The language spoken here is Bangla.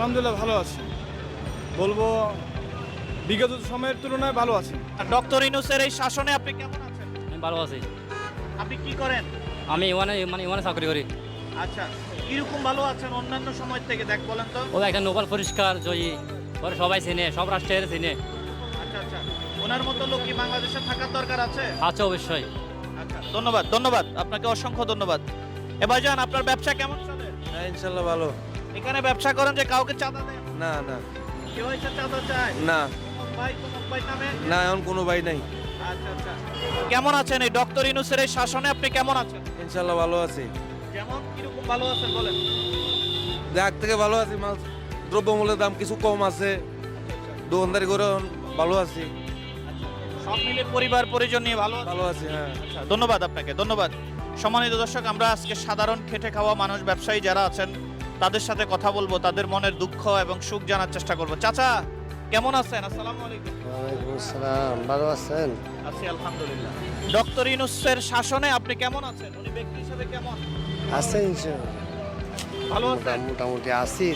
আলহামদুলিল্লাহ ভালো আছি, বলবো বিগত সময়ের তুলনায় ভালো আছি। ডক্টর ইউনূসের এই শাসনে আপনি কেমন আছেন? আমি ভালো আছি। আপনি কি করেন? আমি ইওয়ানে চাকরি করি। আচ্ছা, কিরকম ভালো আছেন অন্যান্য সময় থেকে দেখ বলেন তো? ও একটা নোবেল পুরস্কার জয়ী, ওরা সবাই চেনে, সব রাষ্ট্রের চেনে। আচ্ছা আচ্ছা, ওনার মতো লোক কি বাংলাদেশে থাকার দরকার আছে? আছে অবশ্যই। আচ্ছা, ধন্যবাদ ধন্যবাদ, আপনাকে অসংখ্য ধন্যবাদ। এবার যান, আপনার ব্যবসা কেমন চলে? হ্যাঁ ইনশাল্লাহ ভালো। এখানে ব্যবসা করেন যে কাউকে চাঁদা দেন? না না কেউ এসে চাঁদা চায়? না তমক ভাই তমক ভাই নামে? না, এখন কোনো ভাই নাই। আচ্ছা আচ্ছা, কেমন আছেন এই ডক্টর ইউনূসের এই শাসনে আপনি কেমন আছেন? ইনশাল্লাহ ভালো আছি, যেমন কিরকম ভালো আছেন বলেন? দেখ থেকে ভালো আছি। মাল দ্রব্যমূল্যের দাম কিছু কম আছে, দোকানদারি করে ভালো আছি। সব মিলে পরিবার পরিজন নিয়ে ভালো আছেন? ভালো আছি হ্যাঁ। আচ্ছা, ধন্যবাদ আপনাকে, ধন্যবাদ। সম্মানিত দর্শক, আমরা আজকে সাধারণ খেটে খাওয়া মানুষ, ব্যবসায়ী যারা আছেন তাদের সাথে কথা বলবো, তাদের মনের দুঃখ এবং সুখ জানার চেষ্টা করব। চাচা কেমন আছেন? আসসালামু আলাইকুম। ওয়ালাইকুম আসসালাম, ভালো আছেন? আছি আলহামদুলিল্লাহ। ডক্টর ইউনূসের শাসনে আপনি কেমন আছেন? উনি ব্যক্তি হিসেবে কেমন? আছেন ইনশাআল্লাহ, ভালো আছেন? মোটামুটি আছি।